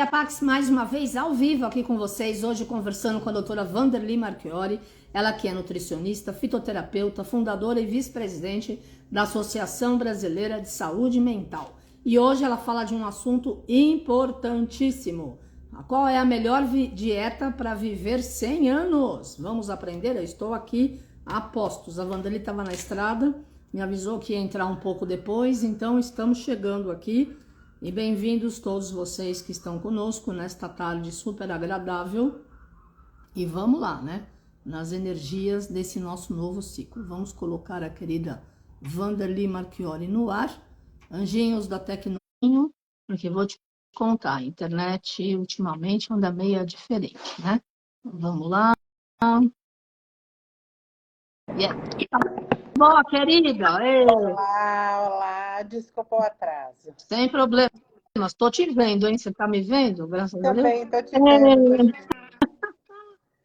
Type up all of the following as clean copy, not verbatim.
Pax, mais uma vez ao vivo aqui com vocês, hoje conversando com a doutora Wanderly Marchiori, ela que é nutricionista, fitoterapeuta, fundadora e vice-presidente da Associação Brasileira de Saúde Mental. E hoje ela fala de um assunto importantíssimo. Qual é a melhor dieta para viver 100 anos? Vamos aprender? Eu estou aqui a postos. A Wanderly estava na estrada, me avisou que ia entrar um pouco depois, então estamos chegando aqui. E bem-vindos todos vocês que estão conosco nesta tarde super agradável. E vamos lá, né? Nas energias desse nosso novo ciclo. Vamos colocar a querida Wanderly Marchiori no ar. Anjinhos da Tecnoinho, porque vou te contar, a internet ultimamente anda meio diferente, né? Vamos lá. Yeah. Boa, querida! Ei. Olá, olá, desculpa o atraso. Sem problema, estou te vendo, hein? Você está me vendo? Graças a Deus. Também estou te vendo. Tô te vendo.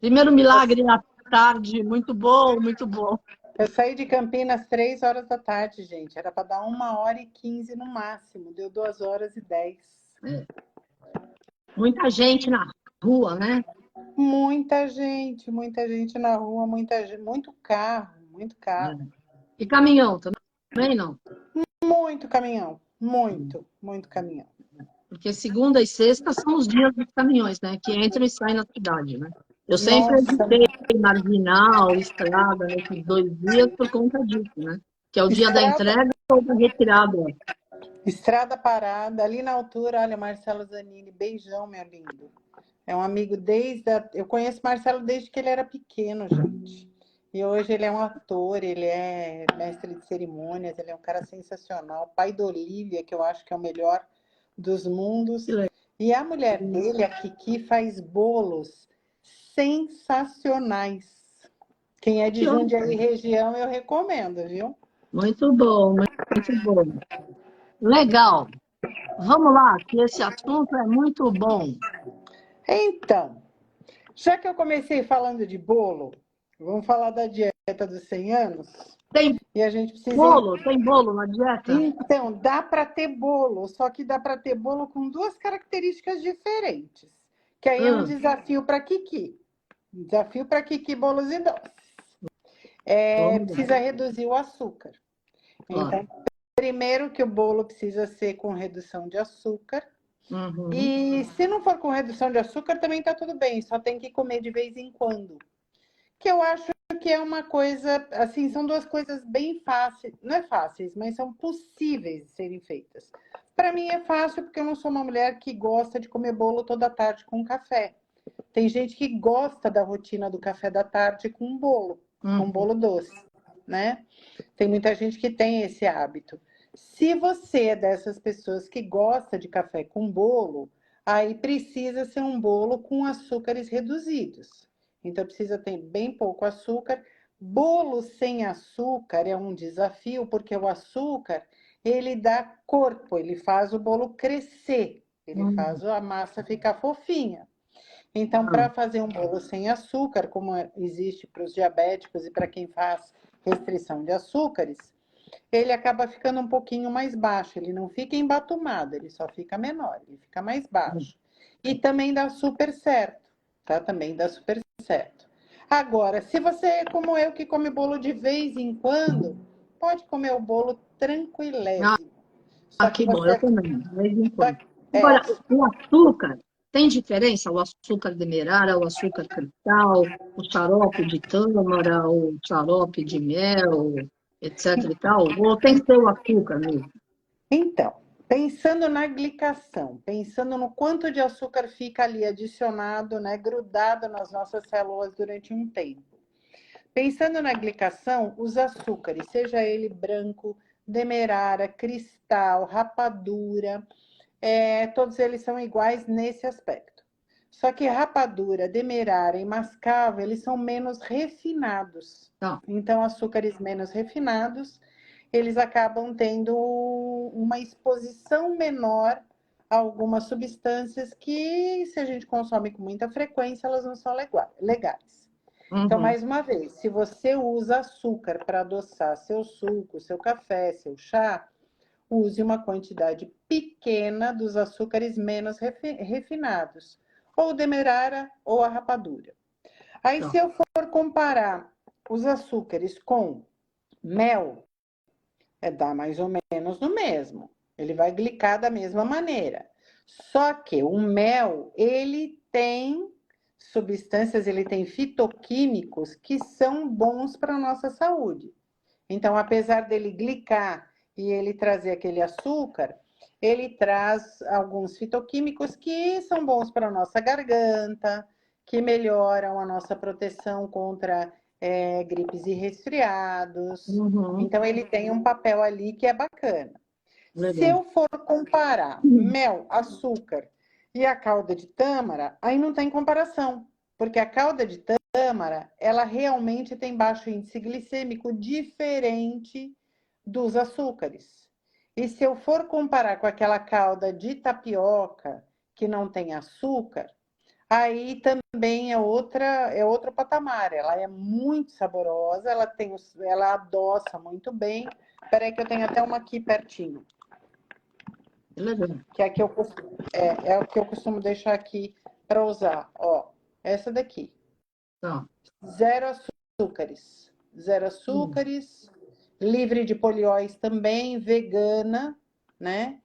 Primeiro milagre à tarde, muito bom, muito bom. Eu saí de Campinas 3 horas da tarde, gente. Era para dar 1h15 no máximo. Deu 2h10. É. Muita gente na rua, né? Muita gente na rua, muito carro, muito carro. É. E caminhão também não? Muito caminhão, muito caminhão. Porque segunda e sexta são os dias dos caminhões, né? Que entram e saem na cidade, né? Eu sempre evitei marginal, estrada, nesses 2 dias por conta disso, né? Que é o dia da entrega ou da retirada. Estrada parada, ali na altura, olha, Marcelo Zanini, beijão, meu lindo. É um amigo Eu conheço Marcelo desde que ele era pequeno, gente. E hoje ele é um ator, ele é mestre de cerimônias, ele é um cara sensacional. Pai da Olivia, que eu acho que é o melhor dos mundos. E a mulher dele, a Kiki, faz bolos sensacionais. Quem é de Jundiaí região, eu recomendo, viu? Muito bom, muito bom. Legal. Vamos lá, que esse assunto é muito bom. Então, já que eu comecei falando de bolo, vamos falar da dieta dos 100 anos? Tem e a gente precisa... bolo? Tem bolo na dieta? Então, dá para ter bolo, só que dá para ter bolo com 2 características diferentes. Que aí é um desafio para Kiki. Desafio para Kiki Bolos e Doces. Precisa reduzir o açúcar. Então, primeiro que o bolo precisa ser com redução de açúcar. Uhum. E se não for com redução de açúcar, também tá tudo bem, só tem que comer de vez em quando. Que eu acho que é uma coisa, assim, são 2 coisas bem fáceis, não é fáceis, mas são possíveis de serem feitas. Para mim é fácil porque eu não sou uma mulher que gosta de comer bolo toda tarde com café. Tem gente que gosta da rotina do café da tarde com bolo, com bolo doce, né? Tem muita gente que tem esse hábito. Se você é dessas pessoas que gosta de café com bolo, aí precisa ser um bolo com açúcares reduzidos. Então precisa ter bem pouco açúcar. Bolo sem açúcar é um desafio, porque o açúcar, ele dá corpo, ele faz o bolo crescer, ele faz a massa ficar fofinha. Então, para fazer um bolo sem açúcar, como existe para os diabéticos e para quem faz restrição de açúcares, ele acaba ficando um pouquinho mais baixo, ele não fica embatumado, ele só fica menor, ele fica mais baixo. E também dá super certo, tá? Também dá super certo. Agora, se você é como eu, que come bolo de vez em quando, pode comer o bolo tranquilésimo. Que bom, eu também, de vez em quando. Agora, o açúcar, tem diferença? O açúcar demerara, o açúcar cristal, o xarope de tâmara, o xarope de mel, etc e tal? Ou tem que ter o açúcar mesmo? Então, pensando na glicação, pensando no quanto de açúcar fica ali adicionado, né, grudado nas nossas células durante um tempo. Pensando na glicação, os açúcares, seja ele branco, demerara, cristal, rapadura, todos eles são iguais nesse aspecto. Só que rapadura, demerara e mascavo, eles são menos refinados. Então, açúcares menos refinados, eles acabam tendo uma exposição menor a algumas substâncias que, se a gente consome com muita frequência, elas não são legais. Então, mais uma vez, se você usa açúcar para adoçar seu suco, seu café, seu chá, use uma quantidade pequena dos açúcares menos refinados, ou o demerara ou a rapadura. Aí, se eu for comparar os açúcares com mel, dá mais ou menos no mesmo. Ele vai glicar da mesma maneira. Só que o mel, ele tem substâncias, ele tem fitoquímicos que são bons para a nossa saúde. Então, apesar dele glicar e ele trazer aquele açúcar, ele traz alguns fitoquímicos que são bons para a nossa garganta, que melhoram a nossa proteção contra gripes e resfriados. Então, ele tem um papel ali que é bacana. Legal. Se eu for comparar mel, açúcar e a calda de tâmara, aí não tem comparação, porque a calda de tâmara, ela realmente tem baixo índice glicêmico, diferente dos açúcares. E se eu for comparar com aquela calda de tapioca, que não tem açúcar, aí também é outro patamar. Ela é muito saborosa, ela adoça muito bem. Espera aí que eu tenho até uma aqui pertinho. Que é o que eu costumo deixar aqui para usar. Ó, essa daqui. Zero açúcares. Zero açúcares. Livre de polióis também, vegana, né?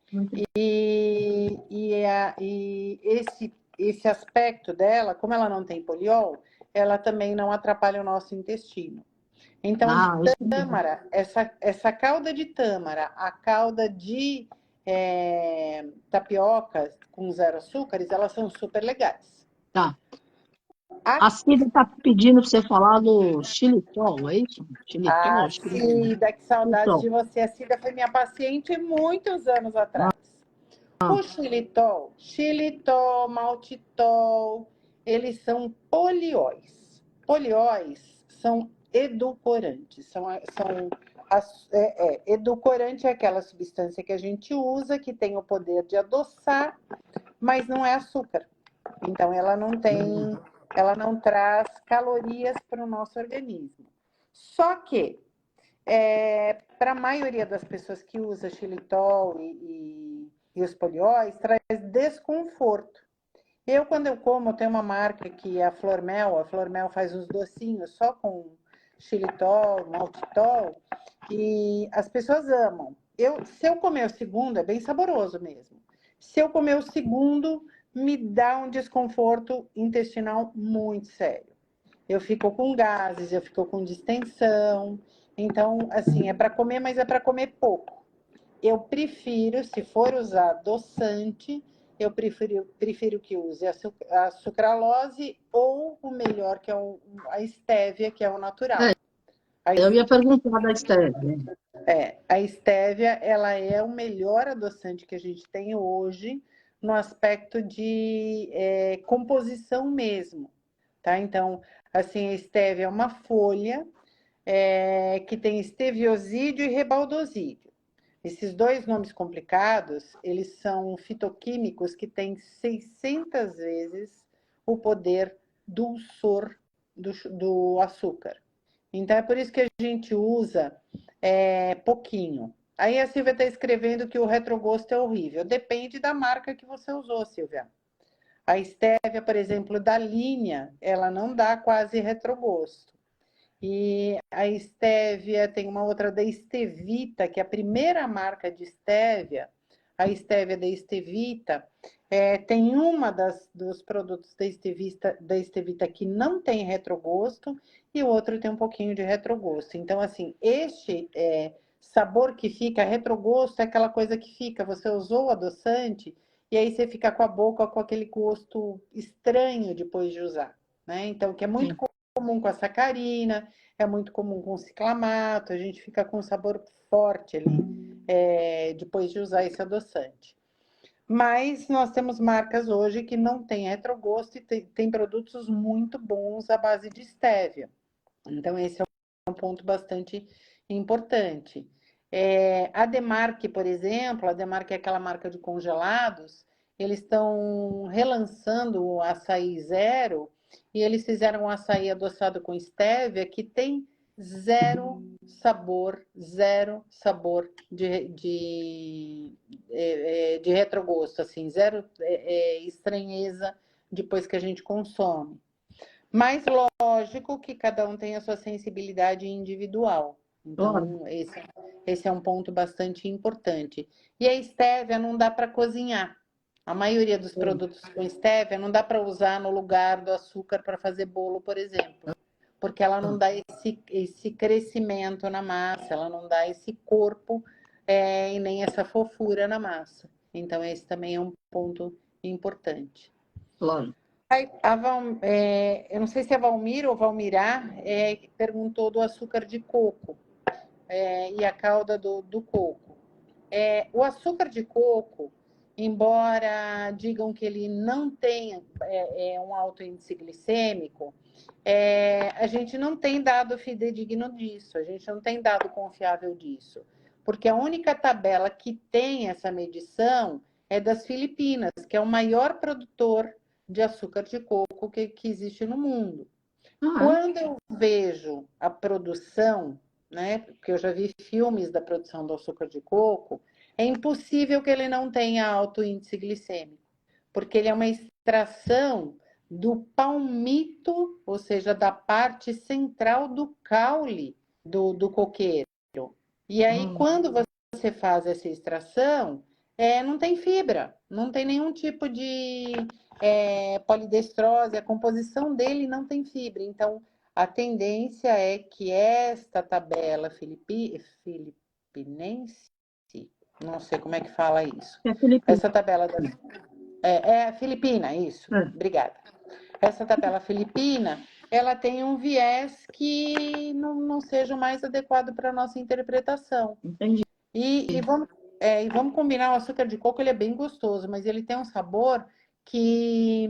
E esse aspecto dela, como ela não tem poliol, ela também não atrapalha o nosso intestino. Então, tâmara, essa calda de tâmara, a calda de tapioca com zero açúcares, elas são super legais. Tá. A Cida está pedindo para você falar do xilitol, é isso? Xilitol, Cida, que saudade de você. A Cida foi minha paciente muitos anos atrás. O xilitol, maltitol, eles são polióis. Polióis são edulcorantes. Edulcorante é aquela substância que a gente usa, que tem o poder de adoçar, mas não é açúcar. Então, ela não traz calorias para o nosso organismo. Só que, para a maioria das pessoas que usa xilitol e os polióis, traz desconforto. Quando eu como, tem uma marca que é a Flormel faz uns docinhos só com xilitol, maltitol, e as pessoas amam. Se eu comer o segundo, é bem saboroso mesmo. Se eu comer o segundo, me dá um desconforto intestinal muito sério. Eu fico com gases, eu fico com distensão. Então, assim, é para comer, mas é para comer pouco. Eu prefiro, se for usar adoçante, eu prefiro que use a sucralose ou o melhor, que é a estévia, que é o natural. Eu ia perguntar da estévia. A estévia, ela é o melhor adoçante que a gente tem hoje no aspecto de composição mesmo, tá? Então, assim, a estévia é uma folha que tem esteviosídeo e rebaldosídeo. Esses dois nomes complicados, eles são fitoquímicos que têm 600 vezes o poder dulçor do açúcar. Então, é por isso que a gente usa pouquinho. Aí a Silvia está escrevendo que o retrogosto é horrível. Depende da marca que você usou, Silvia. A estévia, por exemplo, da linha, ela não dá quase retrogosto. E a estévia, tem uma outra da Estevita, que é a primeira marca de estévia, a estévia da Estevita, tem uma dos produtos da Estevita que não tem retrogosto e o outro tem um pouquinho de retrogosto. Então, assim, este sabor que fica, retrogosto, é aquela coisa que fica, você usou o adoçante e aí você fica com a boca com aquele gosto estranho depois de usar, né? Então, que é muito comum com a sacarina, é muito comum com o ciclamato, a gente fica com um sabor forte ali depois de usar esse adoçante. Mas nós temos marcas hoje que não têm retrogosto e tem produtos muito bons à base de estévia. Então, esse é um ponto bastante importante. A Demarque, por exemplo, a Demarque é aquela marca de congelados, eles estão relançando o açaí zero e eles fizeram um açaí adoçado com estévia que tem zero sabor de retrogosto, assim, zero estranheza depois que a gente consome. Mas lógico que cada um tem a sua sensibilidade individual. Então, esse é um ponto bastante importante. E a estévia não dá para cozinhar. A maioria dos produtos com estévia não dá para usar no lugar do açúcar para fazer bolo, por exemplo. Porque ela não dá esse crescimento na massa, ela não dá esse corpo e nem essa fofura na massa. Então, esse também é um ponto importante. Claro. Eu não sei se é Valmir ou Valmirá, que perguntou do açúcar de coco e a calda do coco. O açúcar de coco, embora digam que ele não tem um alto índice glicêmico, a gente não tem dado fidedigno disso, a gente não tem dado confiável disso. Porque a única tabela que tem essa medição é das Filipinas, que é o maior produtor de açúcar de coco que existe no mundo. Quando eu vejo a produção, né, porque eu já vi filmes da produção do açúcar de coco, é impossível que ele não tenha alto índice glicêmico, porque ele é uma extração do palmito, ou seja, da parte central do caule do coqueiro. E aí, quando você faz essa extração, não tem fibra, não tem nenhum tipo de polidestrose, a composição dele não tem fibra. Então, a tendência é que esta tabela filipinense, não sei como é que fala isso. Essa tabela é filipina, isso. Obrigada. Essa tabela filipina, ela tem um viés que não seja o mais adequado para a nossa interpretação. Entendi. E vamos combinar, o açúcar de coco ele é bem gostoso, mas ele tem um sabor que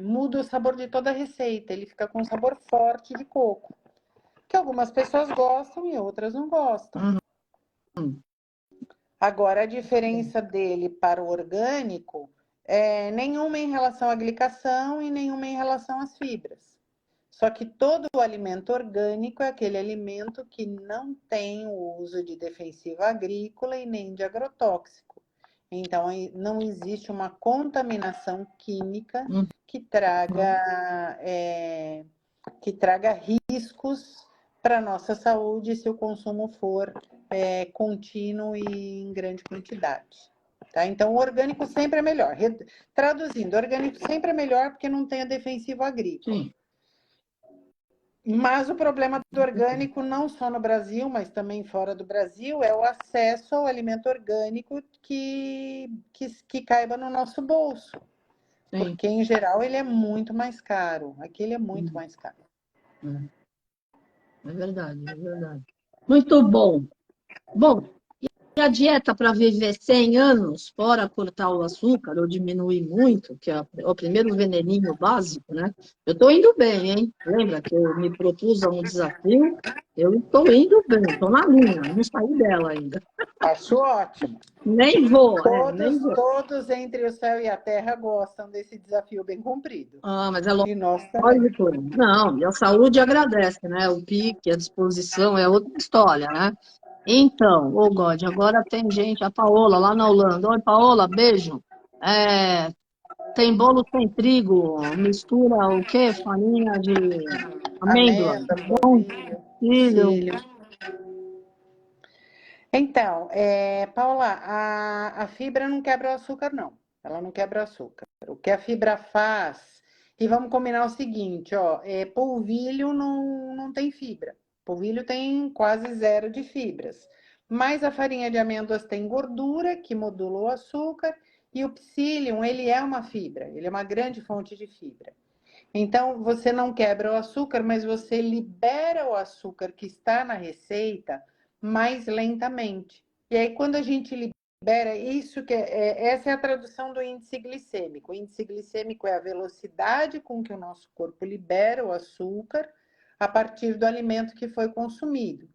muda o sabor de toda a receita. Ele fica com um sabor forte de coco, que algumas pessoas gostam e outras não gostam. Agora, a diferença dele para o orgânico nenhuma em relação à glicação e nenhuma em relação às fibras. Só que todo o alimento orgânico é aquele alimento que não tem o uso de defensivo agrícola e nem de agrotóxico. Então, não existe uma contaminação química que traga riscos para a nossa saúde se o consumo for contínuo e em grande quantidade. Tá? Então, o orgânico sempre é melhor. Traduzindo, o orgânico sempre é melhor porque não tem a defensivo agrícola. Sim. Mas o problema do orgânico, não só no Brasil, mas também fora do Brasil, é o acesso ao alimento orgânico que caiba no nosso bolso. Sim. Porque, em geral, ele é muito mais caro. Aqui ele é muito mais caro. É verdade, é verdade. Muito bom. Bom, e a dieta para viver 100 anos, fora cortar o açúcar ou diminuir muito, que é o primeiro veneninho básico, né? Eu estou indo bem, hein? Lembra que eu me propus a um desafio? Eu estou indo bem, estou na linha, não saí dela ainda. Acho ótimo. Nem vou, nem vou. Todos entre o céu e a terra gostam desse desafio bem cumprido. Mas é lógico. E nós também. Não, e a saúde agradece, né? O pique, a disposição é outra história, né? Então, God, agora tem gente, a Paola lá na Holanda. Oi, Paola, beijo. Tem bolo sem trigo, mistura o quê? Farinha de amêndoa. Bom, filho. Então, Paula, a fibra não quebra o açúcar, não. Ela não quebra o açúcar. O que a fibra faz... E vamos combinar o seguinte, polvilho não tem fibra. Polvilho tem quase zero de fibras. Mas a farinha de amêndoas tem gordura, que modula o açúcar, e o psyllium, ele é uma fibra, ele é uma grande fonte de fibra. Então, você não quebra o açúcar, mas você libera o açúcar que está na receita mais lentamente. E aí, quando a gente libera isso, essa é a tradução do índice glicêmico. O índice glicêmico é a velocidade com que o nosso corpo libera o açúcar a partir do alimento que foi consumido.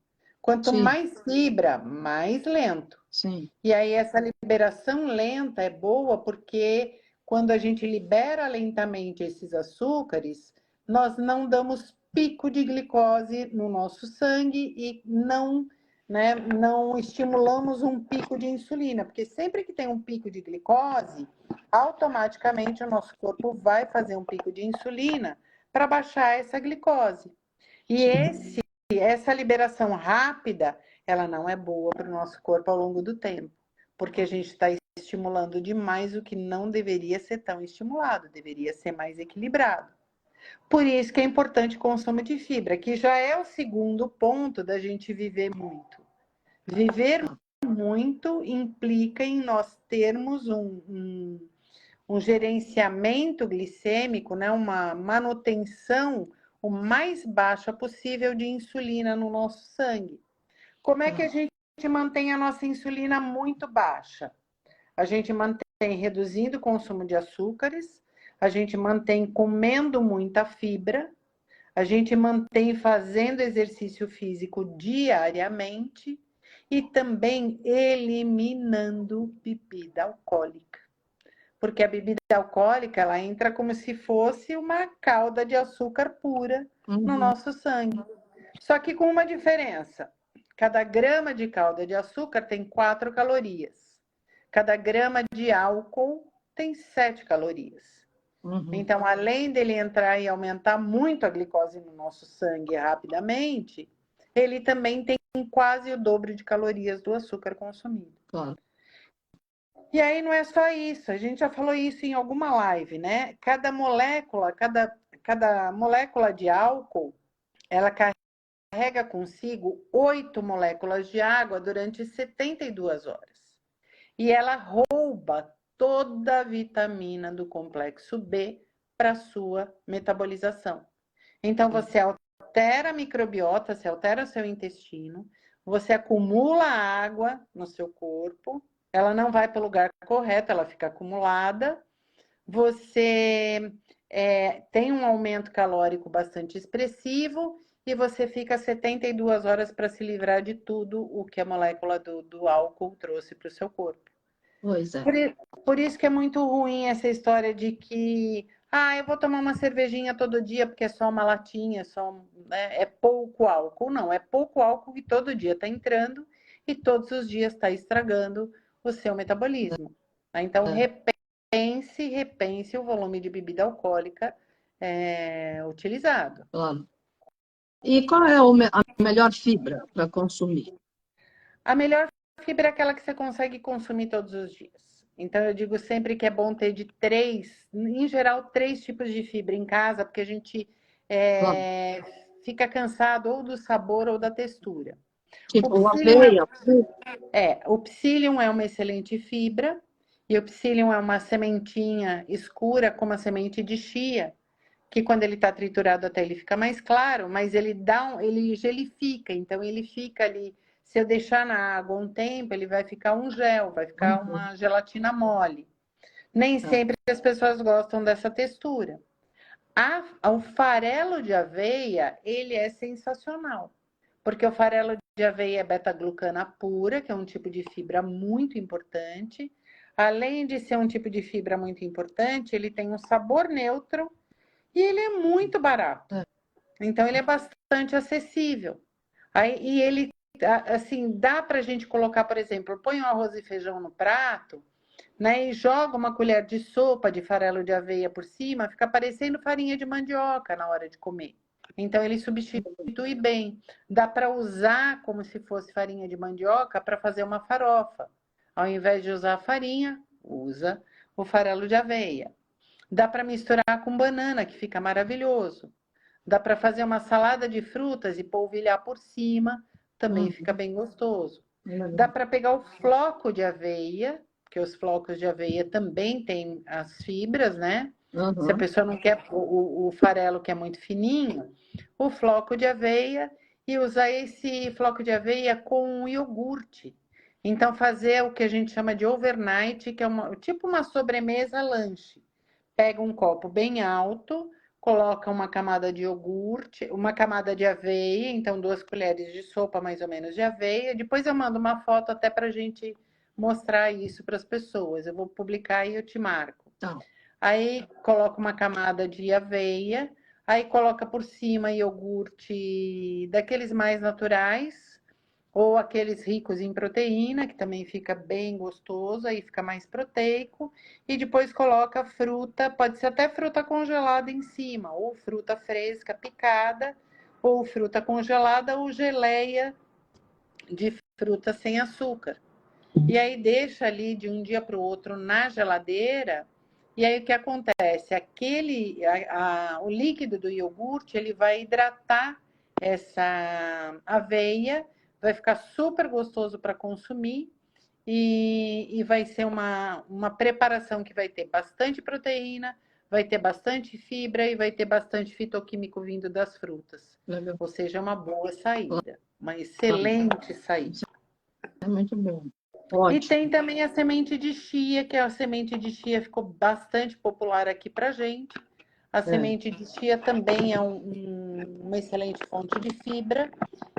Quanto mais fibra, mais lento. Sim. E aí essa liberação lenta é boa porque quando a gente libera lentamente esses açúcares, nós não damos pico de glicose no nosso sangue e não, né, não estimulamos um pico de insulina, porque sempre que tem um pico de glicose, automaticamente o nosso corpo vai fazer um pico de insulina para baixar essa glicose. E essa liberação rápida, ela não é boa para o nosso corpo ao longo do tempo, porque a gente está estimulando demais o que não deveria ser tão estimulado, deveria ser mais equilibrado. Por isso que é importante o consumo de fibra, que já é o segundo ponto da gente viver muito. Viver muito implica em nós termos um gerenciamento glicêmico, né? Uma manutenção o mais baixa possível de insulina no nosso sangue. Como é que a gente mantém a nossa insulina muito baixa? A gente mantém reduzindo o consumo de açúcares, a gente mantém comendo muita fibra, a gente mantém fazendo exercício físico diariamente e também eliminando bebida alcoólica. Porque a bebida alcoólica, ela entra como se fosse uma calda de açúcar pura no nosso sangue. Só que com uma diferença. Cada grama de calda de açúcar tem 4 calorias. Cada grama de álcool tem 7 calorias. Então, além dele entrar e aumentar muito a glicose no nosso sangue rapidamente, ele também tem quase o dobro de calorias do açúcar consumido. Claro. E aí não é só isso, a gente já falou isso em alguma live, né? Cada molécula de álcool, ela carrega consigo 8 moléculas de água durante 72 horas. E ela rouba toda a vitamina do complexo B para sua metabolização. Então, você altera a microbiota, você altera seu intestino, você acumula água no seu corpo, ela não vai para o lugar correto, ela fica acumulada, você tem um aumento calórico bastante expressivo e você fica 72 horas para se livrar de tudo o que a molécula do álcool trouxe para o seu corpo. Pois é. Por isso que é muito ruim essa história de que eu vou tomar uma cervejinha todo dia porque é só uma latinha, né, é pouco álcool. Não, é pouco álcool que todo dia está entrando e todos os dias está estragando o seu metabolismo. Então, repense o volume de bebida alcoólica utilizado. Claro. E qual é a melhor fibra para consumir? A melhor fibra é aquela que você consegue consumir todos os dias. Então, eu digo sempre que é bom ter em geral, 3 tipos de fibra em casa, porque a gente fica cansado ou do sabor ou da textura. Tipo aveia? O psyllium é uma excelente fibra, e o psyllium é uma sementinha escura como a semente de chia, que quando ele está triturado até ele fica mais claro, mas ele gelifica, então ele fica ali. Se eu deixar na água um tempo, ele vai ficar um gel, vai ficar uma gelatina mole. Nem sempre as pessoas gostam dessa textura. O farelo de aveia, ele é sensacional, porque o farelo de aveia é beta-glucana pura, que é um tipo de fibra muito importante. Além de ser um tipo de fibra muito importante, ele tem um sabor neutro e ele é muito barato. Então, ele é bastante acessível. E ele, assim, dá para a gente colocar, por exemplo, põe um arroz e feijão no prato, né, e joga uma colher de sopa de farelo de aveia por cima, fica parecendo farinha de mandioca na hora de comer. Então, ele substitui bem. Dá para usar como se fosse farinha de mandioca para fazer uma farofa. Ao invés de usar a farinha, usa o farelo de aveia. Dá para misturar com banana, que fica maravilhoso. Dá para fazer uma salada de frutas e polvilhar por cima, também fica bem gostoso. Dá para pegar o floco de aveia, porque os flocos de aveia também têm as fibras, né? Se a pessoa não quer o farelo, que é muito fininho, o floco de aveia, e usar esse floco de aveia com iogurte. Então, fazer o que a gente chama de overnight, que é tipo uma sobremesa lanche. Pega um copo bem alto, coloca uma camada de iogurte, uma camada de aveia, então 2 colheres de sopa mais ou menos de aveia. Depois eu mando uma foto até para a gente mostrar isso para as pessoas. Eu vou publicar e eu te marco. Aí coloco uma camada de aveia, Aí coloca por cima iogurte daqueles mais naturais, ou aqueles ricos em proteína, que também fica bem gostoso, aí fica mais proteico. E depois coloca fruta, pode ser até fruta congelada em cima, ou fruta fresca picada, ou fruta congelada, ou geleia de fruta sem açúcar. E aí deixa ali de um dia para o outro na geladeira. E aí o que acontece? O líquido do iogurte ele vai hidratar essa aveia, vai ficar super gostoso para consumir e vai ser uma preparação que vai ter bastante proteína, vai ter bastante fibra e vai ter bastante fitoquímico vindo das frutas. Legal. Ou seja, é uma boa saída, uma excelente saída. É muito bom. E Ótimo. tem também a semente de chia, que a semente de chia ficou bastante popular aqui para gente. A semente de chia também é uma excelente fonte de fibra.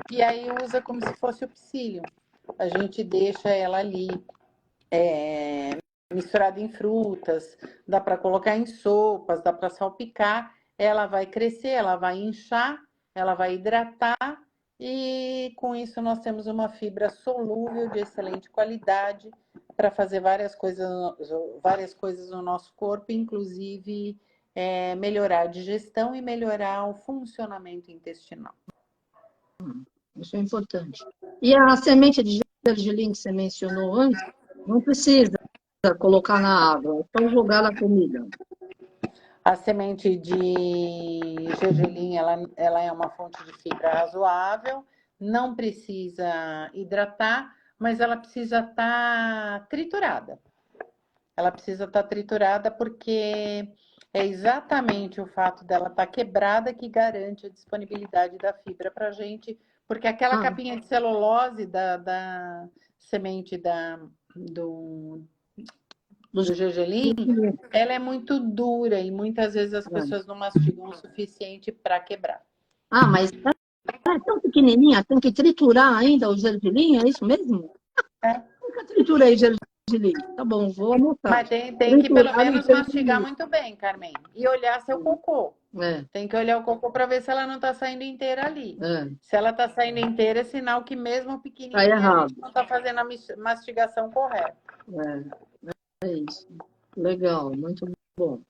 E aí usa como se fosse o psyllium. A gente deixa ela ali misturada em frutas, dá para colocar em sopas, dá para salpicar. Ela vai crescer, ela vai inchar, ela vai hidratar e com isso nós temos uma fibra solúvel de excelente qualidade para fazer várias coisas no nosso corpo, inclusive melhorar a digestão e melhorar o funcionamento intestinal. Isso é importante. E a semente de gergelim que você mencionou antes, não precisa colocar na água, é só jogar na comida. A semente de gergelim, ela é uma fonte de fibra razoável, não precisa hidratar, mas ela precisa estar triturada. Ela precisa estar triturada porque é exatamente o fato dela estar quebrada que garante a disponibilidade da fibra para a gente, porque aquela capinha de celulose da semente do gergelim, ela é muito dura e muitas vezes as pessoas não mastigam o suficiente para quebrar. Ah, mas ela é tão pequenininha, tem que triturar ainda o gergelim, é isso mesmo? Nunca triturei gergelim. Tá bom, vou anotar. Mas tem que pelo menos mastigar muito bem, Carmen. E olhar seu cocô. Tem que olhar o cocô para ver se ela não está saindo inteira ali. Se ela está saindo inteira, é sinal que mesmo pequenininha a gente não está fazendo a mastigação correta. É isso. Legal, muito bom.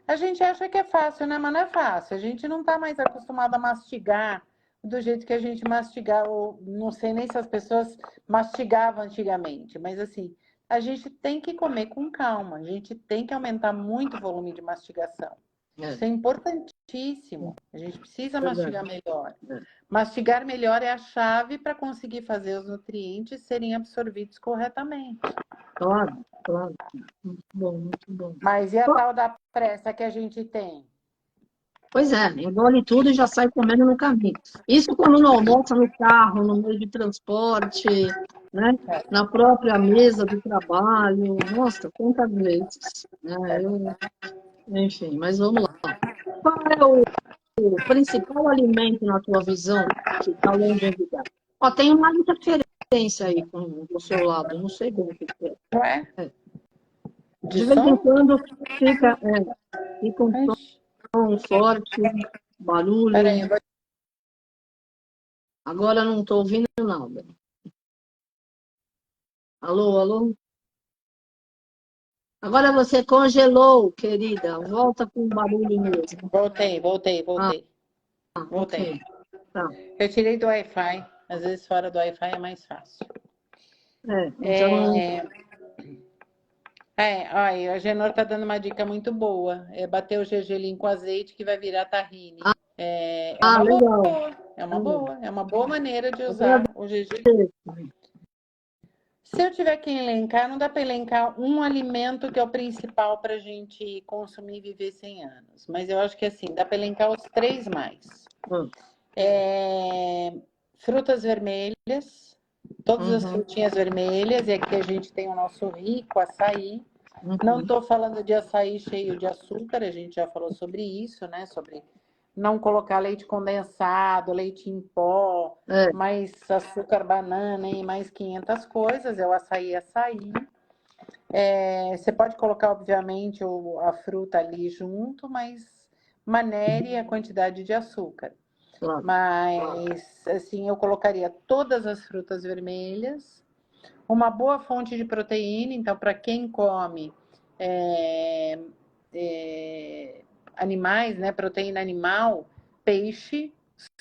A gente acha que é fácil, né? Mas não é fácil. A gente não está mais acostumado a mastigar do jeito que a gente mastigava. Não sei nem se as pessoas mastigavam antigamente, mas assim, a gente tem que comer com calma. A gente tem que aumentar muito o volume de mastigação. Isso é importantíssimo. A gente precisa mastigar melhor. Mastigar melhor é a chave para conseguir fazer os nutrientes serem absorvidos corretamente. Claro, claro. Muito bom, muito bom. Mas e a tal da pressa que a gente tem? Pois é, engole tudo e já sai comendo no caminho. Isso quando não almoça no carro, no meio de transporte, né? Na própria mesa do trabalho. Nossa, quantas vezes. Né? Enfim, mas vamos lá. Qual é o principal alimento na tua visão que está longevidade? Ó, tem uma interferência aí do seu lado, não sei bem o que é. De vez em quando fica um som forte, barulho. Peraí, Agora não estou ouvindo nada. Alô, alô? Agora você congelou, querida. Volta com o barulho mesmo. Voltei. Ok. Tá. Eu tirei do Wi-Fi. Às vezes fora do Wi-Fi é mais fácil. Então... Olha, a Genor tá dando uma dica muito boa. É bater o gergelim com azeite que vai virar tahine. Legal. É uma boa maneira de usar o gergelim. Se eu tiver que elencar, não dá para elencar um alimento que é o principal para a gente consumir e viver 100 anos. Mas eu acho que assim, dá para elencar os 3 mais. Frutas vermelhas, todas as frutinhas vermelhas, e aqui a gente tem o nosso rico açaí. Não estou falando de açaí cheio de açúcar, a gente já falou sobre isso, né? Sobre não colocar leite condensado, leite em pó, mais açúcar, banana e mais 500 coisas, é o açaí. Você pode colocar, obviamente, a fruta ali junto, mas manere a quantidade de açúcar. Claro. Mas, assim, eu colocaria todas as frutas vermelhas, uma boa fonte de proteína, então, para quem come é, animais, né, proteína animal, peixe,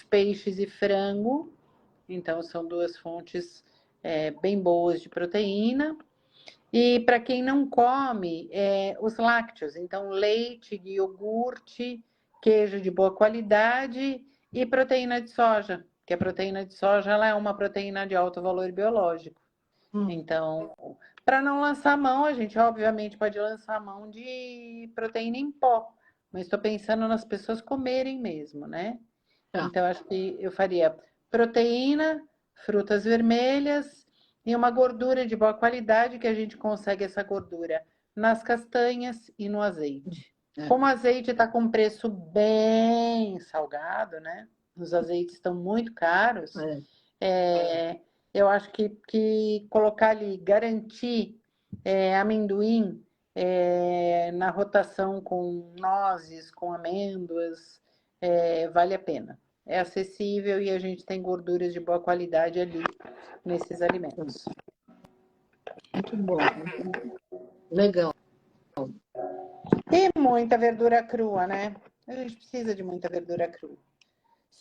peixes e frango, então são duas fontes bem boas de proteína. E para quem não come, os lácteos, então leite, iogurte, queijo de boa qualidade e proteína de soja, que a proteína de soja ela é uma proteína de alto valor biológico. Então, para não lançar mão, a gente obviamente pode lançar mão de proteína em pó, mas estou pensando nas pessoas comerem mesmo, né? Tá. Então, acho que eu faria proteína, frutas vermelhas e uma gordura de boa qualidade, que a gente consegue essa gordura nas castanhas e no azeite. Como o azeite está com preço bem salgado, né? Os azeites estão muito caros. Eu acho que colocar ali, garantir amendoim na rotação com nozes, com amêndoas, vale a pena. É acessível e a gente tem gorduras de boa qualidade ali nesses alimentos. Muito bom. Legal. E muita verdura crua, né? A gente precisa de muita verdura crua.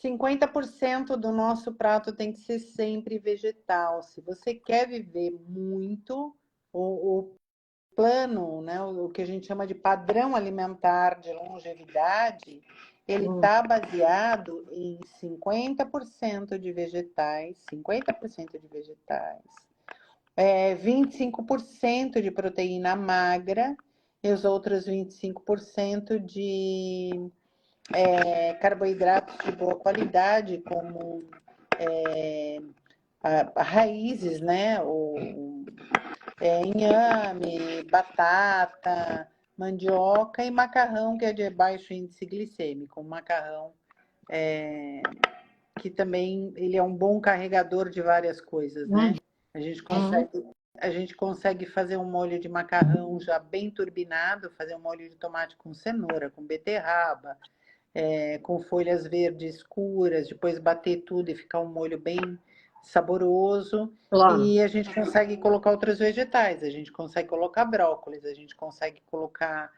50% do nosso prato tem que ser sempre vegetal. Se você quer viver muito, o plano, né, o que a gente chama de padrão alimentar de longevidade, ele está baseado em 50% de vegetais, 50% de vegetais, 25% de proteína magra e os outros 25% de carboidratos de boa qualidade, como raízes, né? Inhame, batata, mandioca e macarrão, que é de baixo índice glicêmico. Um macarrão que também ele é um bom carregador de várias coisas, né? A gente consegue fazer um molho de macarrão já bem turbinado, fazer um molho de tomate com cenoura, com beterraba, com folhas verdes escuras, depois bater tudo e ficar um molho bem saboroso. Claro. E a gente consegue colocar outros vegetais, a gente consegue colocar brócolis, a gente consegue colocar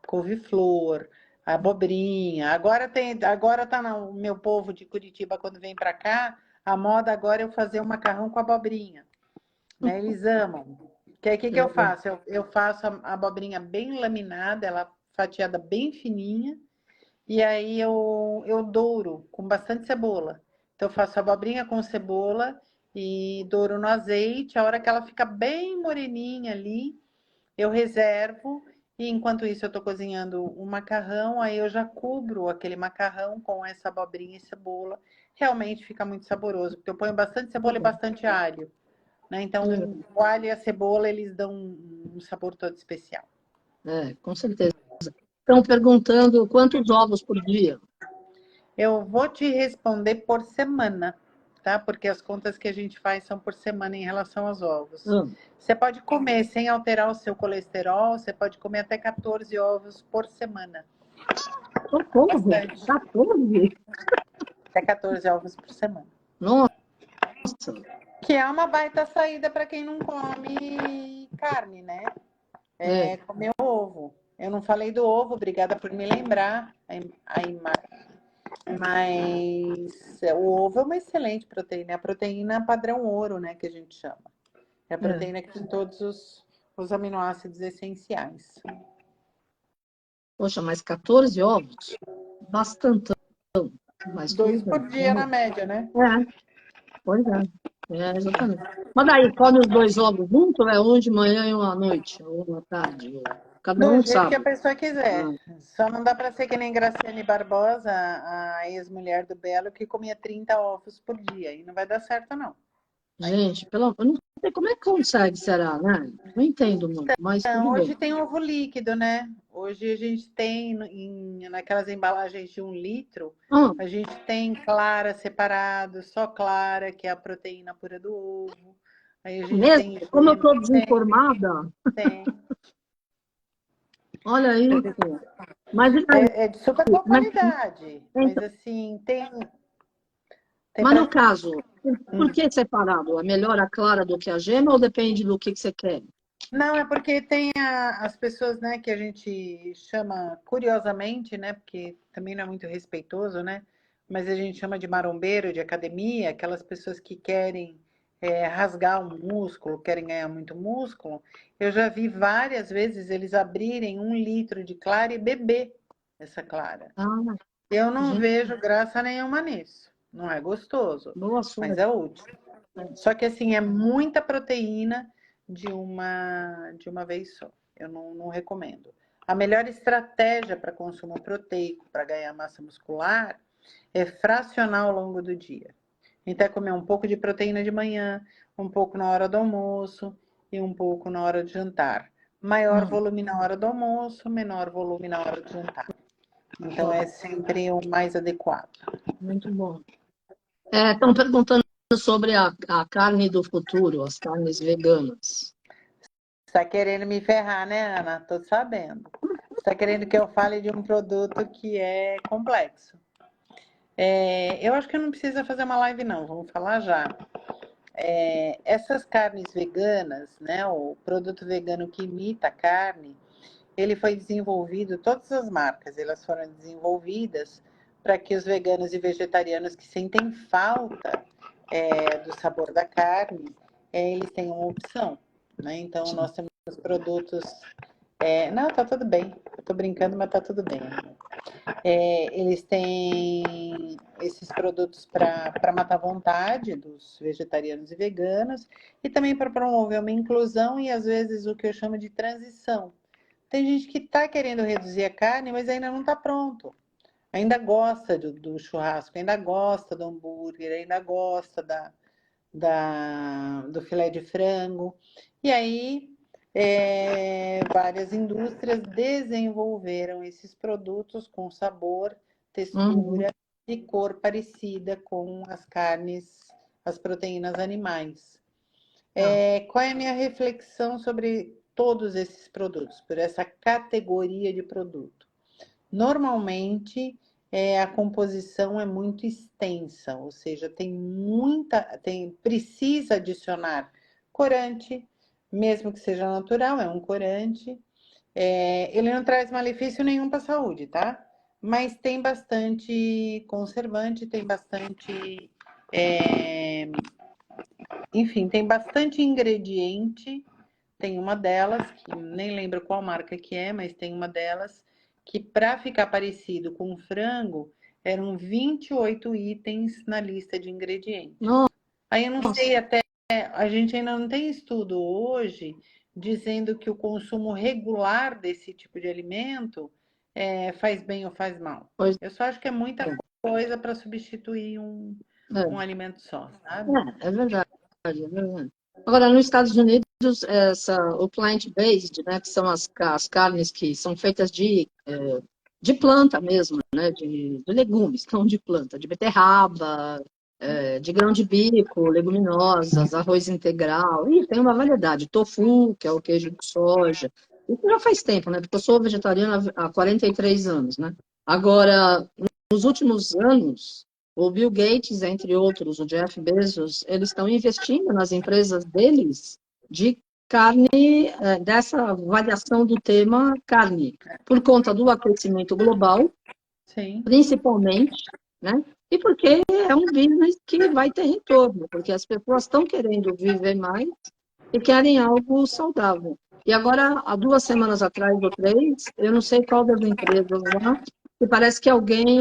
couve-flor, abobrinha. Agora tá no meu povo de Curitiba, quando vem para cá, a moda agora é eu fazer um macarrão com abobrinha. Né? Eles amam. Que aí o que eu faço? Eu faço a abobrinha bem laminada, ela fatiada bem fininha, e aí eu douro com bastante cebola. Então eu faço a abobrinha com cebola e douro no azeite. A hora que ela fica bem moreninha ali, eu reservo. E enquanto isso eu estou cozinhando o macarrão, aí eu já cubro aquele macarrão com essa abobrinha e cebola. Realmente fica muito saboroso, porque eu ponho bastante cebola e bastante alho. Né? Então, o alho e a cebola, eles dão um sabor todo especial. Com certeza. Estão perguntando quantos ovos por dia? Eu vou te responder por semana, tá? Porque as contas que a gente faz são por semana em relação aos ovos. Você pode comer sem alterar o seu colesterol, você pode comer até 14 ovos por semana. 14? Até 14 ovos por semana. Nossa! Que é uma baita saída para quem não come carne, né? Comer ovo. Eu não falei do ovo, obrigada por me lembrar, mas o ovo é uma excelente proteína, é a proteína padrão ouro, né, que a gente chama. É a proteína que tem todos os aminoácidos essenciais. Poxa, mas 14 ovos? Bastantão. Mas 2 por dia na média, né? Pois é. Exatamente. Mas daí, come os 2 ovos juntos, um de manhã e um à noite, ou à tarde? Cada um Do jeito sabe. que a pessoa quiser. Só não dá para ser que nem Graciane Barbosa, a ex-mulher do Belo, que comia 30 ovos por dia. E não vai dar certo, não. Gente, eu não sei como é que consegue, será, né? Não entendo muito, mas tudo hoje bem. tem ovo líquido, né? Hoje a gente tem, naquelas embalagens de 1 litro, a gente tem clara separado, só clara, que é a proteína pura do ovo. Aí a gente Mesmo? tem Como eu estou desinformada? Tem. Olha isso. Mas, É de super boa mas, qualidade, mas então, assim, tem mas pra... no caso, por que separado? É melhor a clara do que a gema ou depende do que você quer? Não, é porque tem as pessoas, né, que a gente chama curiosamente, né, porque também não é muito respeitoso, né, mas a gente chama de marombeiro, de academia, aquelas pessoas que querem rasgar um músculo, querem ganhar muito músculo. Eu já vi várias vezes eles abrirem 1 litro de clara e beber essa clara. Ah, Eu não gente, vejo graça nenhuma nisso. Não é gostoso, boa mas sorte. é útil. Só que assim, é muita proteína de uma vez só. Eu não recomendo. A melhor estratégia para consumo proteico, para ganhar massa muscular, é fracionar ao longo do dia. Então, é comer um pouco de proteína de manhã, um pouco na hora do almoço e um pouco na hora de jantar. Maior volume na hora do almoço, menor volume na hora de jantar. Então, é sempre o mais adequado. Muito bom. Estão perguntando sobre a carne do futuro, as carnes veganas. Você tá querendo me ferrar, né, Ana? Tô sabendo. Você tá querendo que eu fale de um produto que é complexo. Eu acho que não precisa fazer uma live, não. Vamos falar já. Essas carnes veganas, né? O produto vegano que imita a carne, ele foi desenvolvido, todas as marcas, elas foram desenvolvidas para que os veganos e vegetarianos que sentem falta do sabor da carne, eles tenham uma opção, né? Então, Sim. nós temos produtos... não, tá tudo bem. Eu tô brincando, mas tá tudo bem. Eles têm esses produtos para matar a vontade dos vegetarianos e veganos e também para promover uma inclusão e, às vezes, o que eu chamo de transição. Tem gente que está querendo reduzir a carne, mas ainda não está pronto. Ainda gosta do churrasco, ainda gosta do hambúrguer, ainda gosta do filé de frango. E aí, várias indústrias desenvolveram esses produtos com sabor, Uhum. textura e cor parecida com as carnes, as proteínas animais. Tá. Qual é a minha reflexão sobre todos esses produtos, por essa categoria de produto? Normalmente, a composição é muito extensa, ou seja, precisa adicionar corante, mesmo que seja natural, é um corante. Ele não traz malefício nenhum para a saúde, tá? Mas tem bastante conservante, tem bastante, enfim, tem bastante ingrediente. Tem uma delas, que nem lembro qual marca que é, mas tem uma delas que, para ficar parecido com frango, eram 28 itens na lista de ingredientes. Aí eu não sei, Nossa, até a gente ainda não tem estudo hoje dizendo que o consumo regular desse tipo de alimento faz bem ou faz mal. pois Eu só acho que é muita é. coisa para substituir um alimento só, sabe? É verdade, é verdade. Agora, nos Estados Unidos, o plant-based, né, que são as carnes que são feitas de planta mesmo, né, de legumes, não de planta, de beterraba, de grão de bico, leguminosas, arroz integral, e tem uma variedade, tofu, que é o queijo de soja. Isso já faz tempo, né, porque eu sou vegetariana há 43 anos, né. Agora, nos últimos anos, o Bill Gates, entre outros, o Jeff Bezos, eles estão investindo nas empresas deles de carne, dessa variação do tema carne, por conta do aquecimento global, Sim. principalmente, né? E porque é um business que vai ter retorno, porque as pessoas estão querendo viver mais e querem algo saudável. E agora, há 2 semanas atrás, ou 3, eu não sei qual das empresas lá, que parece que alguém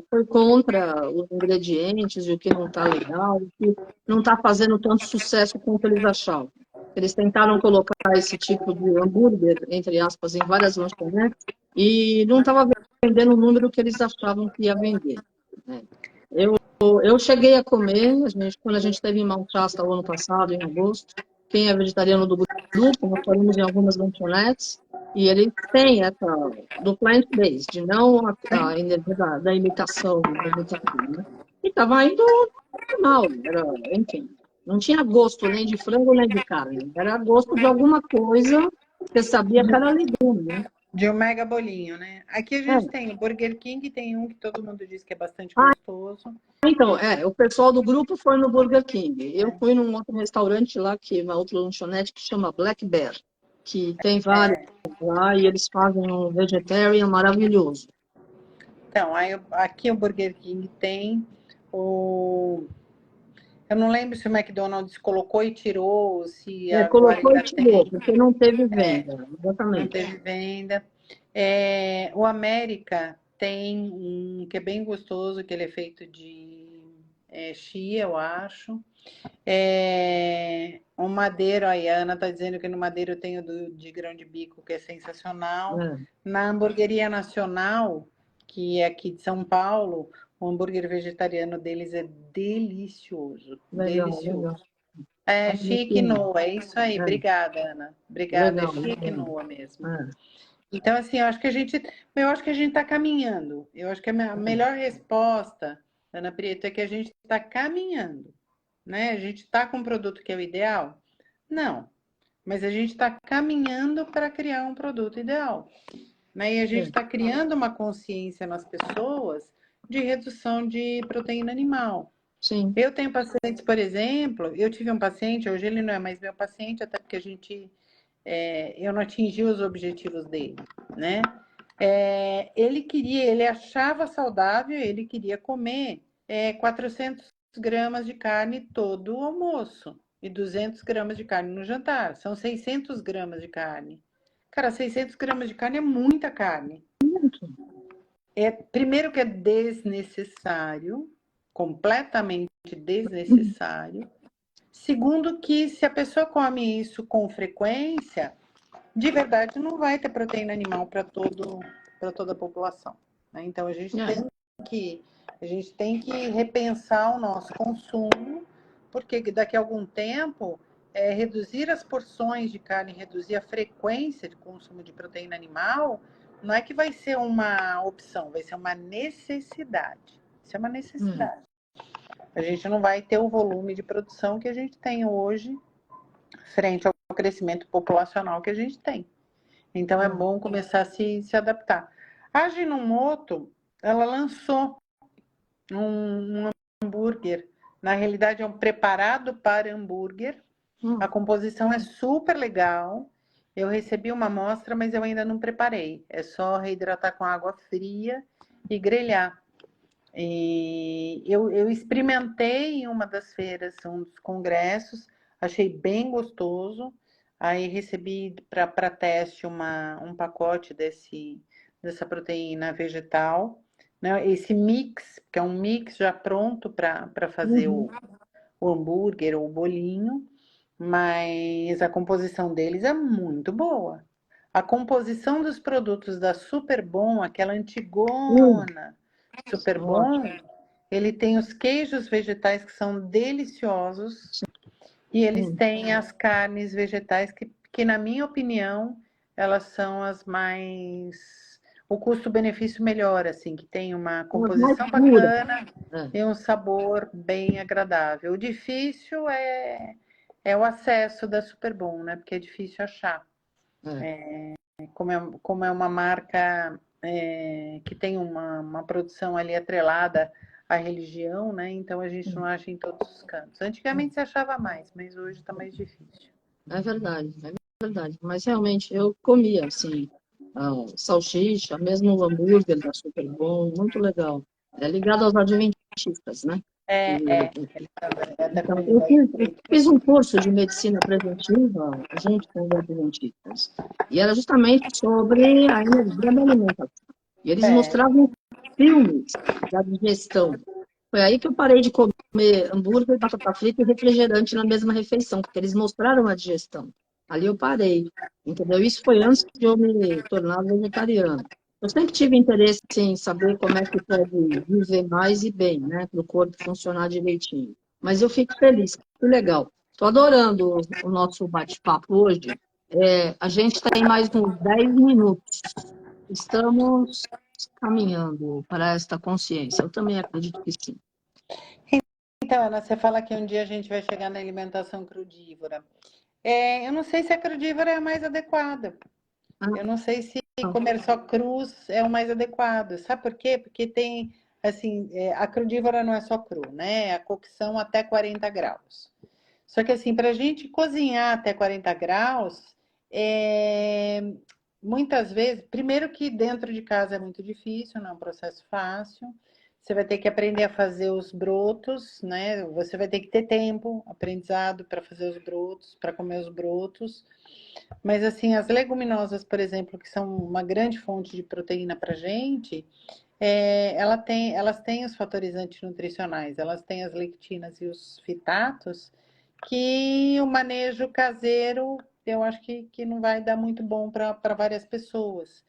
foi contra os ingredientes e o que não está legal, o que não está fazendo tanto sucesso quanto eles achavam. Eles tentaram colocar esse tipo de hambúrguer, entre aspas, em várias lanchonetes e não estava vendendo o número que eles achavam que ia vender, né? Eu cheguei a comer, quando a gente esteve em Mount Shasta o ano passado, em agosto, quem é vegetariano do grupo, nós fomos em algumas lanchonetes, e ele tem essa, do plant-based, não a energia da imitação vegetariana, né? E estava indo normal, enfim, não tinha gosto nem de frango nem de carne, era gosto de alguma coisa que eu sabia que era legume, né? De um mega bolinho, né? Aqui a gente É. tem o Burger King, tem um que todo mundo diz que é bastante gostoso. Então, o pessoal do grupo foi no Burger King. Eu fui num outro restaurante lá, uma outra lanchonete que chama Black Bear, que tem vários lá e eles fazem um vegetarian maravilhoso. Então, aqui o Burger King tem o... Eu não lembro se o McDonald's colocou e tirou, se agora Colocou e ainda tirou, tem, porque não teve venda, não exatamente. teve venda. O América tem um que é bem gostoso, que ele é feito de chia, eu acho. O Madeiro, a Ana está dizendo que no Madeiro eu tenho de grão de bico, que é sensacional. É, Na Hamburgueria Nacional, que é aqui de São Paulo, o hambúrguer vegetariano deles é delicioso, legal, delicioso. legal. É Vale a chique pena. quinoa, é isso aí. É, Obrigada, Ana. Obrigada, é legal, chique legal. quinoa mesmo. É, Então, assim, eu acho que a gente está caminhando. Eu acho que a melhor resposta, Ana Prieto, é que a gente está caminhando, né? A gente está com um produto que é o ideal? Não, mas a gente está caminhando para criar um produto ideal, né? E a gente é, está criando uma consciência nas pessoas de redução de proteína animal. sim. Eu tenho pacientes, por exemplo, eu tive um paciente, hoje ele não é mais meu paciente, até porque eu não atingi os objetivos dele, né? Ele achava saudável, ele queria comer 400 gramas de carne todo o almoço e 200 gramas de carne no jantar. São 600 gramas de carne. Cara, 600 gramas de carne é muita carne. Primeiro que é desnecessário, completamente desnecessário. Segundo que se a pessoa come isso com frequência, de verdade não vai ter proteína animal para toda a população, né? Então É, a gente tem que repensar o nosso consumo, porque daqui a algum tempo reduzir as porções de carne, reduzir a frequência de consumo de proteína animal, não é que vai ser uma opção, vai ser uma necessidade. Isso é uma necessidade. A gente não vai ter o volume de produção que a gente tem hoje frente ao crescimento populacional que a gente tem. Então é bom começar a se adaptar. A Ginomoto, ela lançou um hambúrguer. Na realidade, é um preparado para hambúrguer. A composição é super legal. Eu recebi uma amostra, mas eu ainda não preparei. É só reidratar com água fria e grelhar. E eu experimentei em uma das feiras, um dos congressos, achei bem gostoso. Aí recebi para teste um pacote dessa proteína vegetal, né? Esse mix, que é um mix já pronto para fazer o hambúrguer ou o bolinho, mas a composição deles é muito boa. A composição dos produtos da Superbom, aquela antigona Superbom, ele tem os queijos vegetais que são deliciosos e eles têm as carnes vegetais que na minha opinião, elas são as mais... O custo-benefício melhor, assim, que tem uma mais composição pura. bacana e um sabor bem agradável. O difícil é o acesso da Superbom, né? Porque é difícil achar. Como é uma marca que tem uma produção ali atrelada à religião, né? Então a gente não acha em todos os cantos. Antigamente se achava mais, mas hoje está mais difícil. É verdade, é verdade. Mas realmente eu comia, assim, salsicha, mesmo o hambúrguer da Super Bom, muito legal. É ligado aos adventistas, né? E, É da então, eu comunidade. fiz, eu fiz um curso de medicina preventiva junto com os adventistas. E era justamente sobre a energia da alimentação. E eles É, mostravam filmes da digestão. Foi aí que eu parei de comer hambúrguer, batata frita e refrigerante na mesma refeição, porque eles mostraram a digestão. Ali eu parei, entendeu? Isso foi antes de eu me tornar vegetariana. Eu sempre tive interesse em saber como é que pode viver mais e bem, né? Para o corpo funcionar direitinho. Mas eu fico feliz, que legal. Estou adorando o nosso bate-papo hoje. A gente tem mais uns 10 minutos. Estamos caminhando para esta consciência. Eu também acredito que sim. então, Ana, você fala que um dia a gente vai chegar na alimentação crudívora. Eu não sei se a crudívora é a mais adequada. Eu não sei se comer só crus é o mais adequado. Sabe por quê? Porque tem, assim, a crudívora não é só cru, né? A cocção até 40 graus. Só que, assim, para a gente cozinhar até 40 graus, é, muitas vezes, primeiro que dentro de casa é muito difícil, não é um processo fácil. Você vai ter que aprender a fazer os brotos, né? Você vai ter que ter tempo, aprendizado para fazer os brotos, para comer os brotos. Mas assim, as leguminosas, por exemplo, que são uma grande fonte de proteína para a gente, elas têm os fatores antinutricionais, elas têm as lectinas e os fitatos, que o manejo caseiro eu acho que não vai dar muito bom para várias pessoas.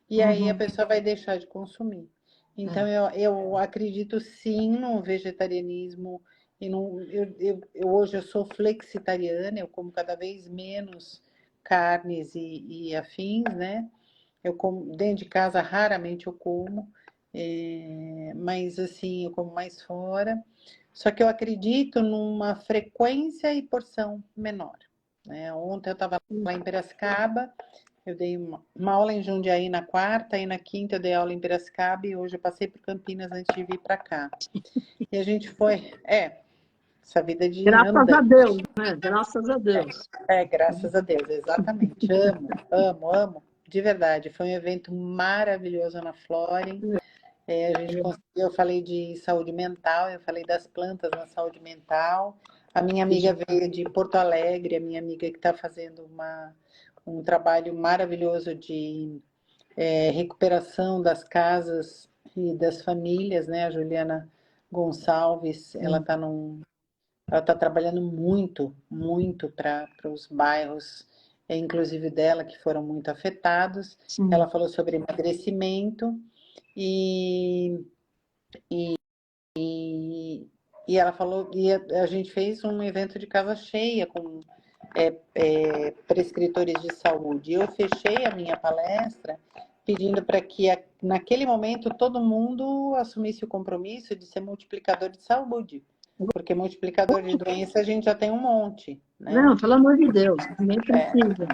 E aí a Uhum. pessoa vai deixar de consumir. Então eu acredito sim no vegetarianismo. E no, hoje eu sou flexitariana, eu como cada vez menos carnes e afins, né? Eu como dentro de casa raramente eu como, mas assim eu como mais fora. Só que eu acredito numa frequência e porção menor, né? Ontem eu estava lá em Piracicaba, eu dei uma aula em Jundiaí na quarta e na quinta eu dei aula em Piracicaba e hoje eu passei por Campinas antes de vir para cá. E a gente foi, essa vida de Graças a andando. Deus, né? Graças a Deus. Graças a Deus, exatamente. Amo, amo, amo. De verdade, foi um evento maravilhoso na Florem. A gente conseguiu, eu falei de saúde mental, eu falei das plantas na saúde mental. A minha amiga veio de Porto Alegre, a minha amiga que está fazendo um trabalho maravilhoso de recuperação das casas e das famílias, né? A Juliana Gonçalves, ela está trabalhando muito, muito para os bairros, inclusive dela, que foram muito afetados. Sim. Ela falou sobre emagrecimento e, e ela falou, e a gente fez um evento de casa cheia com prescritores de saúde. Eu fechei a minha palestra pedindo para que naquele momento todo mundo assumisse o compromisso de ser multiplicador de saúde, porque multiplicador de doença a gente já tem um monte, né? Não, pelo amor de Deus, ninguém precisa.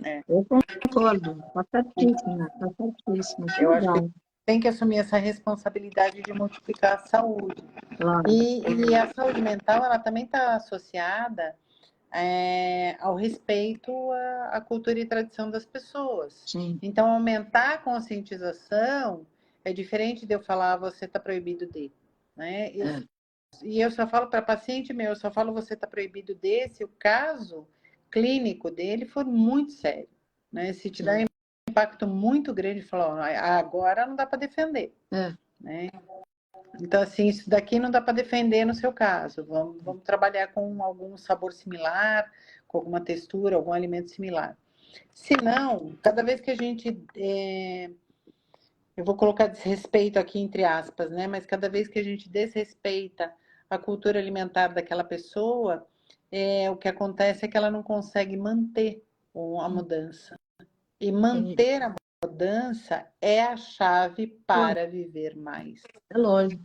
É, Eu concordo, está certíssimo, está certíssimo. Que eu acho que legal, tem que assumir essa responsabilidade de multiplicar a saúde. claro. E a saúde mental, ela também está associada ao respeito à cultura e tradição das pessoas. Sim. Então, aumentar a conscientização é diferente de eu falar você está proibido de, né? É. E eu só falo para paciente meu, eu só falo você está proibido de se o caso clínico dele for muito sério, né? Se te dá um impacto muito grande, falar, agora não dá para defender, É. né? Então, assim, isso daqui não dá para defender no seu caso. Vamos trabalhar com algum sabor similar, com alguma textura, algum alimento similar. Se não, cada vez que a gente. Eu vou colocar desrespeito aqui entre aspas, né? Mas cada vez que a gente desrespeita a cultura alimentar daquela pessoa, o que acontece é que ela não consegue manter a mudança. E manter a mudança é a chave para viver mais. É lógico.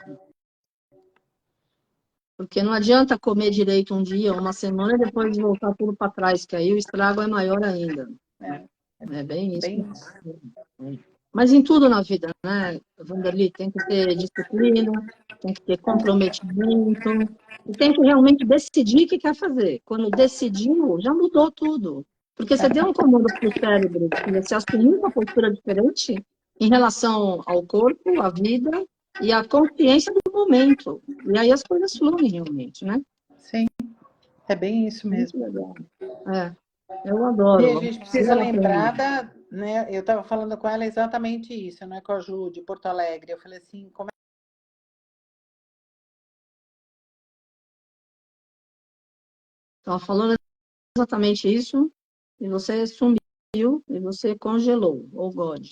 Porque não adianta comer direito um dia, uma semana, e depois voltar tudo para trás, que aí o estrago é maior ainda. É, É bem isso. bem isso. Mas em tudo na vida, né, Vanderly, tem que ter disciplina, tem que ter comprometimento, e tem que realmente decidir o que quer fazer. Quando decidiu, já mudou tudo. Porque você deu um comando para o cérebro, que você assumiu uma postura diferente em relação ao corpo, à vida e à consciência do momento. E aí as coisas fluem realmente, né? Sim, é bem isso Muito mesmo. legal. É, eu E a adoro. gente precisa Vale a lembrar pena. né? Eu estava falando com ela exatamente isso, né? Com a Ju de Porto Alegre. Eu falei assim, como Estava falando exatamente isso, e você sumiu, e você congelou, oh God.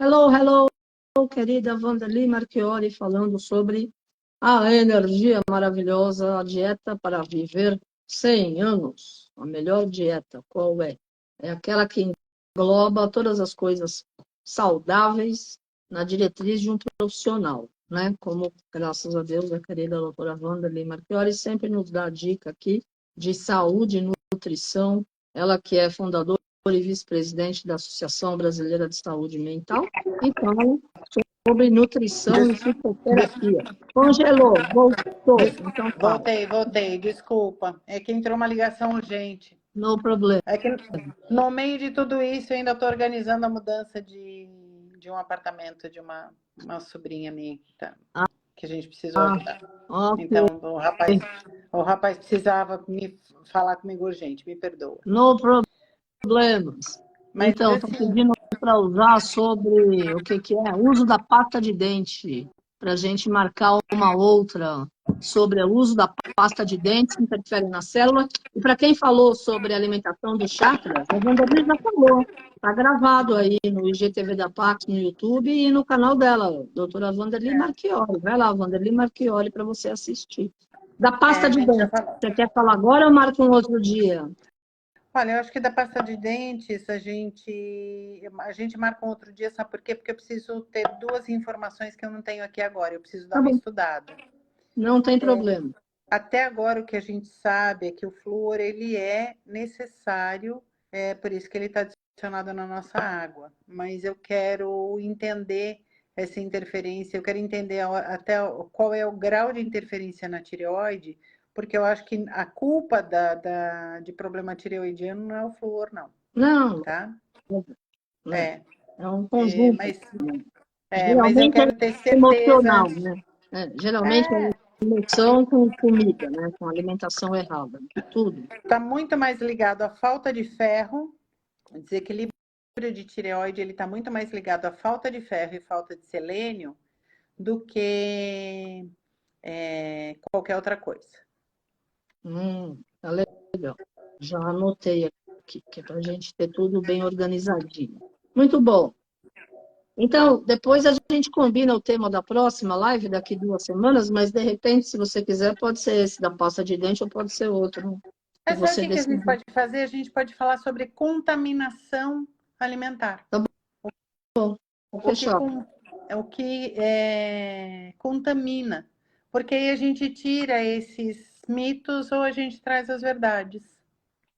Hello, hello, querida Wanderly Marchiori, falando sobre a energia maravilhosa, a dieta para viver 100 anos. A melhor dieta, qual é? É aquela que engloba todas as coisas saudáveis na diretriz de um profissional, né? Como, graças a Deus, a querida doutora Wanderly Marchiori sempre nos dá a dica aqui de saúde e nutrição, ela que é fundadora e vice-presidente da Associação Brasileira de Saúde Mental, e fala sobre nutrição e fitoterapia. Congelou, voltou. Então, fala. Voltei, desculpa. É que entrou uma ligação urgente. No problema. É que no meio de tudo isso, eu ainda estou organizando a mudança de um apartamento de uma sobrinha minha que a gente precisou ajudar. Ok. Então, o rapaz precisava me falar comigo urgente, me perdoa. No problemas. Mas, Então, estou assim, pedindo para usar sobre o que é uso da pasta de dente, para a gente marcar uma outra sobre o uso da pasta de dente que interfere na célula. E para quem falou sobre alimentação dos chakras, a Vanderlei já falou. Está gravado aí no IGTV da Pax, no YouTube e no canal dela, doutora Vanderlei Marchiori. Vai lá, Vanderlei Marchiori, para você assistir. Da pasta a de gente já dente. falou. Você quer falar agora ou marca um outro dia? Olha, eu acho que da pasta de dentes a gente marca um outro dia, sabe por quê? Porque eu preciso ter duas informações que eu não tenho aqui agora, eu preciso dar Tá uma bom, estudada. não tem problema. Até agora o que a gente sabe é que o flúor ele é necessário, por isso que ele está adicionado na nossa água. Mas eu quero entender essa interferência, eu quero entender até qual é o grau de interferência na tireoide, porque eu acho que a culpa de problema tireoidiano não é o flúor, não, Não, tá? né? É, É um conjunto. mas, Né? mas eu Geralmente é quero ter certeza emocional, antes. né? Geralmente é emoção com comida, né? Com alimentação errada. Tudo. Está muito mais ligado à falta de ferro, o desequilíbrio de tireoide ele está muito mais ligado à falta de ferro e falta de selênio do que qualquer outra coisa. Tá legal. Já anotei aqui, que é para a gente ter tudo bem organizadinho. Muito bom. Então, depois a gente combina o tema da próxima live, daqui 2 semanas, mas de repente, se você quiser, pode ser esse da pasta de dente ou pode ser outro, né? Que Mas sabe você o que a gente decidir. pode fazer? A gente pode falar sobre contaminação alimentar. Tá bom, O que, fechado. contamina. Porque aí a gente tira esses mitos ou a gente traz as verdades.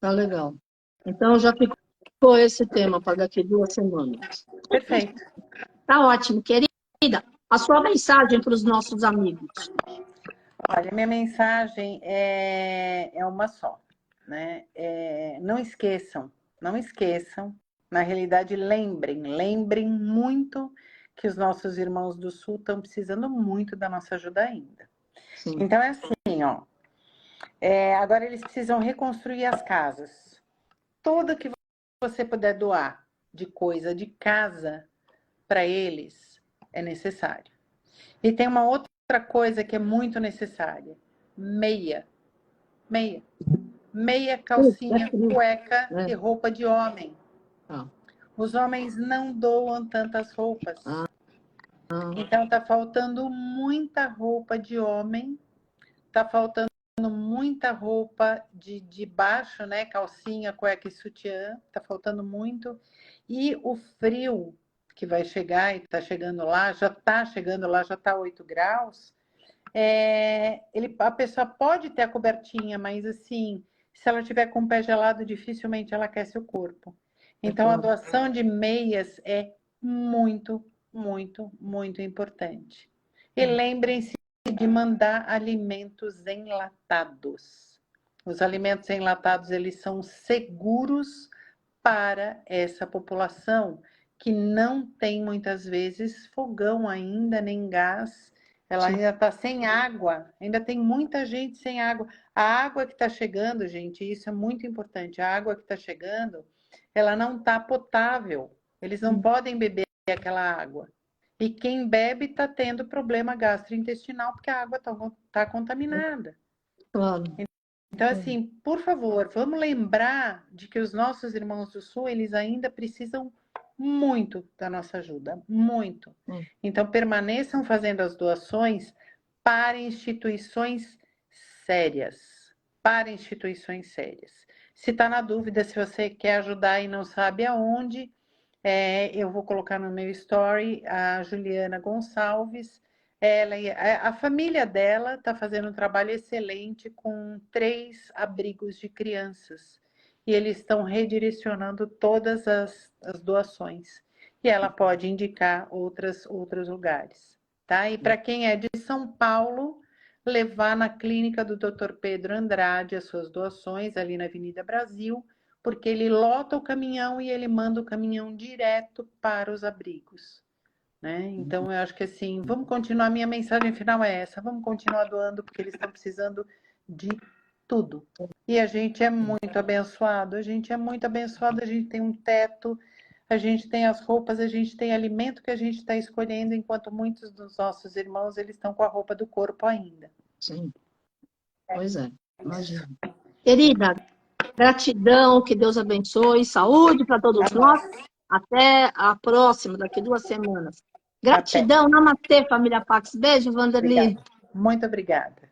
Tá legal. Então, já ficou esse tema para daqui 2 semanas. Perfeito. Tá ótimo, querida. A sua mensagem para os nossos amigos. Olha, minha mensagem é uma só, né? Não esqueçam, não esqueçam. Na realidade, lembrem muito que os nossos irmãos do Sul estão precisando muito da nossa ajuda ainda. Sim. Então é assim, ó. Agora eles precisam reconstruir as casas. Tudo que você puder doar de coisa de casa para eles é necessário. E tem uma outra coisa que é muito necessária: meia. Meia, calcinha, cueca e roupa de homem. Os homens não doam tantas roupas. Então tá faltando muita roupa de homem, tá faltando muita roupa de baixo, né? Calcinha, cueca e sutiã, tá faltando muito. E o frio que vai chegar e tá chegando lá, já tá 8 graus. A pessoa pode ter a cobertinha, mas assim, se ela tiver com o pé gelado, dificilmente ela aquece o corpo. Então, a doação de meias é muito, muito, muito importante. E lembrem-se de mandar alimentos enlatados. Os alimentos enlatados, eles são seguros para essa população que não tem, muitas vezes, fogão ainda, nem gás. Ela ainda está sem água, ainda tem muita gente sem água. A água que está chegando, gente, isso é muito importante. A água que está chegando, ela não está potável. Eles não podem beber aquela água. E quem bebe está tendo problema gastrointestinal porque a água está contaminada. Claro. Então, assim, por favor, vamos lembrar de que os nossos irmãos do Sul, eles ainda precisam muito da nossa ajuda, muito. Então, permaneçam fazendo as doações para instituições sérias, para instituições sérias. Se está na dúvida, se você quer ajudar e não sabe aonde, eu vou colocar no meu story a Juliana Gonçalves. A família dela está fazendo um trabalho excelente com 3 abrigos de crianças. e eles estão redirecionando todas as doações. E ela pode indicar outros lugares, tá? E para quem é de São Paulo, levar na clínica do Dr. Pedro Andrade as suas doações ali na Avenida Brasil, porque ele lota o caminhão e ele manda o caminhão direto para os abrigos, né? Então eu acho que assim, vamos continuar, minha mensagem final é essa, vamos continuar doando porque eles estão precisando de tudo. E a gente é muito abençoado, a gente é muito abençoado, a gente tem um teto, a gente tem as roupas, a gente tem alimento que a gente está escolhendo, enquanto muitos dos nossos irmãos, eles estão com a roupa do corpo ainda. Sim, pois é, imagina. Querida, gratidão, que Deus abençoe, saúde para todos nós. Até a próxima, daqui 2 semanas. Gratidão, namastê, família Pax. Beijo, Vanderly. Muito obrigada.